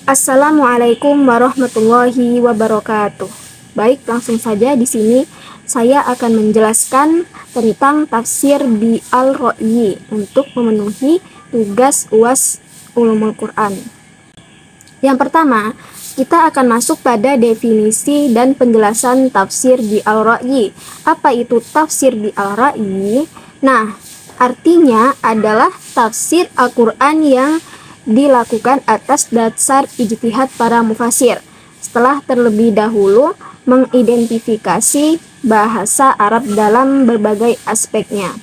Assalamualaikum warahmatullahi wabarakatuh. Baik, langsung saja di sini saya akan menjelaskan tentang tafsir bi al-Ra'yi untuk memenuhi tugas UAS Ulumul Quran. Yang pertama, kita akan masuk pada definisi dan penjelasan tafsir bi al-Ra'yi. Apa itu tafsir bi al-Ra'yi? Nah, artinya adalah tafsir Al-Quran yang dilakukan atas dasar ijtihad para mufasir setelah terlebih dahulu mengidentifikasi bahasa Arab dalam berbagai aspeknya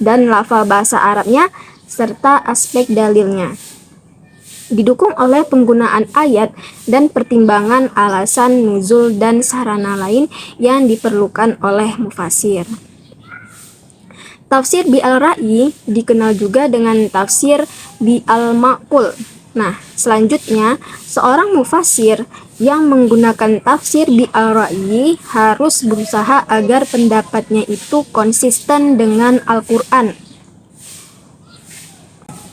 dan lafal bahasa Arabnya serta aspek dalilnya, didukung oleh penggunaan ayat dan pertimbangan alasan nuzul dan sarana lain yang diperlukan oleh mufasir. Tafsir bi al-Ra'yi dikenal juga dengan tafsir bi al-Ma'qul. Nah, selanjutnya, seorang mufasir yang menggunakan tafsir bi al-Ra'yi harus berusaha agar pendapatnya itu konsisten dengan Al-Quran.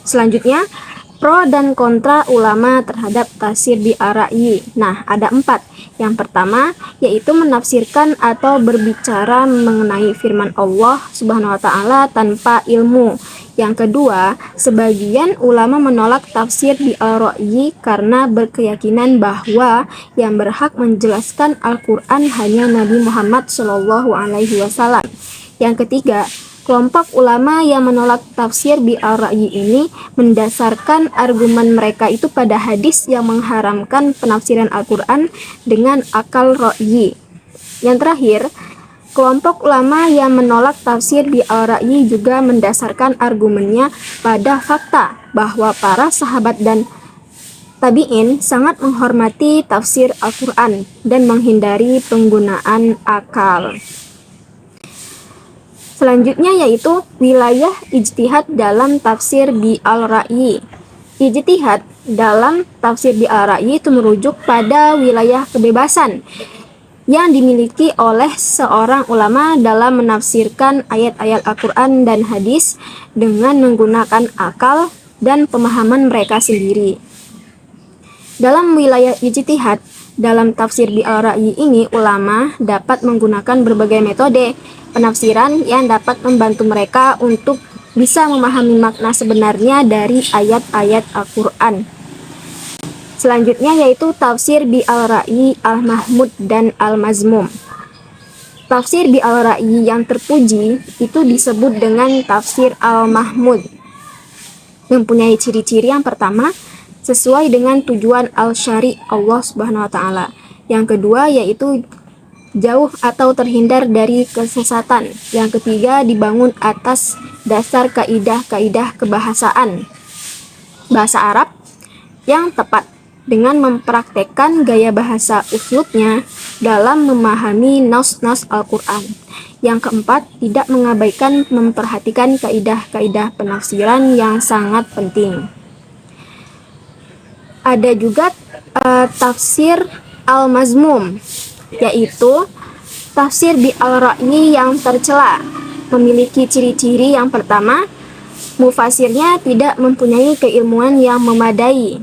Selanjutnya, pro dan kontra ulama terhadap tafsir bi al-Ra'yi. Nah, ada 4. Yang pertama, yaitu menafsirkan atau berbicara mengenai firman Allah Subhanahu wa Ta'ala tanpa ilmu. Yang kedua, sebagian ulama menolak tafsir bi al-Ra'yi karena berkeyakinan bahwa yang berhak menjelaskan Al-Quran hanya Nabi Muhammad SAW. Yang ketiga, kelompok ulama yang menolak tafsir bi al-Ra'yi ini mendasarkan argumen mereka itu pada hadis yang mengharamkan penafsiran Al-Quran dengan akal ra'yi. Yang terakhir, kelompok ulama yang menolak tafsir bi al-Ra'yi juga mendasarkan argumennya pada fakta bahwa para sahabat dan tabi'in sangat menghormati tafsir Al-Quran dan menghindari penggunaan akal. Selanjutnya yaitu wilayah ijtihad dalam tafsir bi al-Ra'yi. Ijtihad dalam tafsir bi al-Ra'yi itu merujuk pada wilayah kebebasan yang dimiliki oleh seorang ulama dalam menafsirkan ayat-ayat Al-Quran dan hadis dengan menggunakan akal dan pemahaman mereka sendiri. Dalam wilayah ijtihad dalam tafsir bi al-Ra'yi ini, ulama dapat menggunakan berbagai metode penafsiran yang dapat membantu mereka untuk bisa memahami makna sebenarnya dari ayat-ayat Al-Quran. Selanjutnya yaitu tafsir bi al-Ra'yi al-Mahmud dan al-Mazmum. Tafsir bi al-Ra'yi yang terpuji itu disebut dengan tafsir al-Mahmud. Mempunyai ciri-ciri yang pertama, sesuai dengan tujuan al-syari Allah Subhanahu wa Ta'ala. Yang kedua yaitu jauh atau terhindar dari kesesatan. Yang ketiga, dibangun atas dasar kaidah-kaidah kebahasaan bahasa Arab yang tepat dengan mempraktekkan gaya bahasa uslubnya dalam memahami nas-nas Al-Quran. Yang keempat, tidak mengabaikan memperhatikan kaidah-kaidah penafsiran yang sangat penting. Ada juga tafsir al-Mazmum, yaitu tafsir bi al-Ra'yi yang tercela. Memiliki ciri-ciri yang pertama, mufasirnya tidak mempunyai keilmuan yang memadai.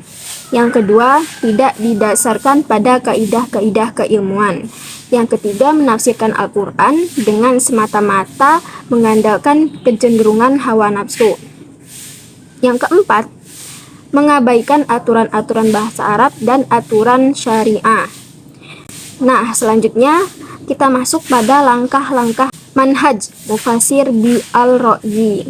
Yang kedua, tidak didasarkan pada kaidah-kaidah keilmuan. Yang ketiga, menafsirkan Al-Quran dengan semata-mata mengandalkan kecenderungan hawa nafsu. Yang keempat, mengabaikan aturan-aturan bahasa Arab dan aturan syariah. Nah, selanjutnya kita masuk pada langkah-langkah manhaj mufasir bi al-Ra'yi.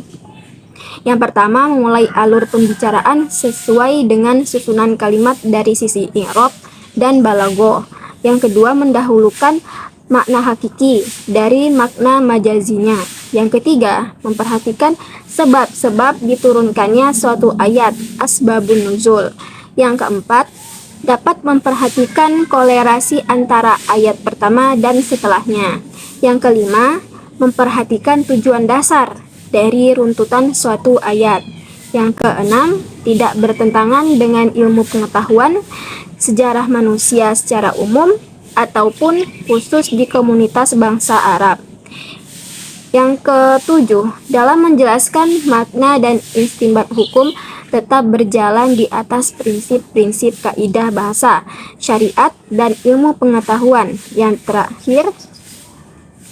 Yang pertama, memulai alur pembicaraan sesuai dengan susunan kalimat dari sisi i'rab dan balaghah. Yang kedua, mendahulukan makna hakiki dari makna majazinya. Yang ketiga, memperhatikan sebab-sebab diturunkannya suatu ayat, asbabun nuzul. Yang keempat, dapat memperhatikan kolerasi antara ayat pertama dan setelahnya. Yang kelima, memperhatikan tujuan dasar dari runtutan suatu ayat. Yang keenam, tidak bertentangan dengan ilmu pengetahuan, sejarah manusia secara umum, ataupun khusus di komunitas bangsa Arab. Yang ketujuh, dalam menjelaskan makna dan istinbat hukum tetap berjalan di atas prinsip-prinsip kaidah bahasa, syariat, dan ilmu pengetahuan. Yang terakhir,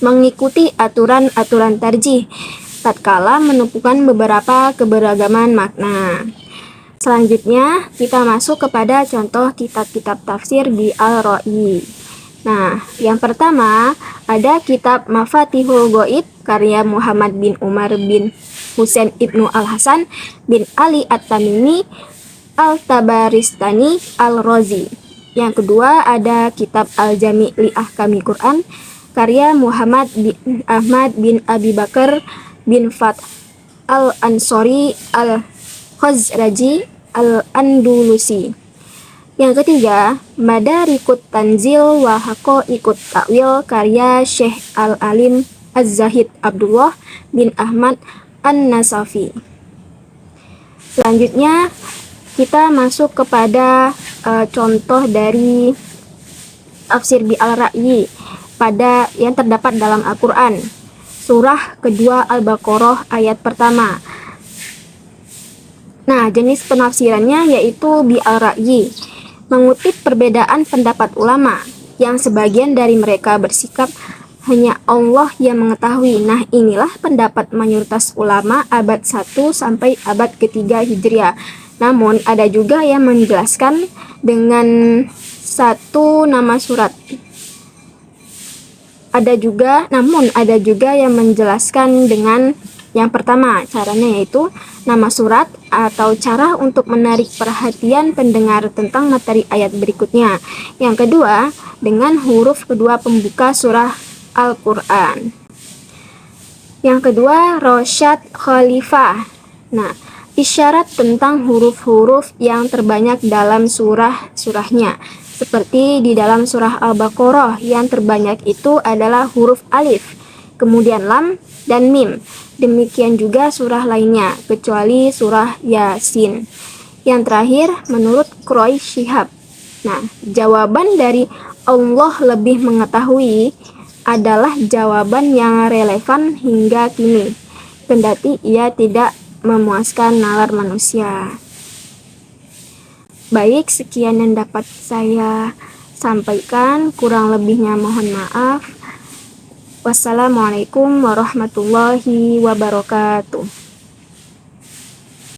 mengikuti aturan-aturan tarjih tatkala menemukan beberapa keberagaman makna. Selanjutnya, kita masuk kepada contoh kitab-kitab tafsir bi al-Ra'i. Nah, yang pertama ada kitab Mafatihul Ghaib karya Muhammad bin Umar bin Husain ibnu Al-Hasan bin Ali At-Tamimi Al-Tabaristani Al-Razi. Yang kedua ada kitab Al-Jami' li Ahkami Quran karya Muhammad bin Ahmad bin Abi Bakar bin Fath Al-Ansori Al-Khazraji Al-Andalusi. Yang ketiga, Madarikut Tanzil wa Haqaiqut Ta'wil karya Syekh Al-Alim Az-Zahid Abdullah bin Ahmad An-Nasafi. Selanjutnya, kita masuk kepada contoh dari tafsir bi al-Ra'yi pada yang terdapat dalam Al-Quran. Surah kedua Al-Baqarah ayat pertama. Nah, jenis penafsirannya yaitu bi al-Ra'yi, mengutip perbedaan pendapat ulama yang sebagian dari mereka bersikap hanya Allah yang mengetahui. Nah, inilah pendapat mayoritas ulama abad 1 sampai abad ketiga Hijriah. Namun, ada juga yang menjelaskan dengan satu nama surat. Ada juga yang menjelaskan dengan yang pertama, caranya yaitu nama surat atau cara untuk menarik perhatian pendengar tentang materi ayat berikutnya. Yang kedua, dengan huruf kedua pembuka surah Al-Quran. Yang kedua, Rosyad Khalifah. Nah, isyarat tentang huruf-huruf yang terbanyak dalam surahnya. Seperti di dalam surah Al-Baqarah, yang terbanyak itu adalah huruf alif, kemudian lam dan mim. Demikian juga surah lainnya, kecuali surah Yasin. Yang terakhir, menurut Quraish Shihab. Nah, jawaban dari Allah lebih mengetahui adalah jawaban yang relevan hingga kini, kendati ia tidak memuaskan nalar manusia. Baik, sekian yang dapat saya sampaikan, kurang lebihnya mohon maaf. Wassalamualaikum warahmatullahi wabarakatuh.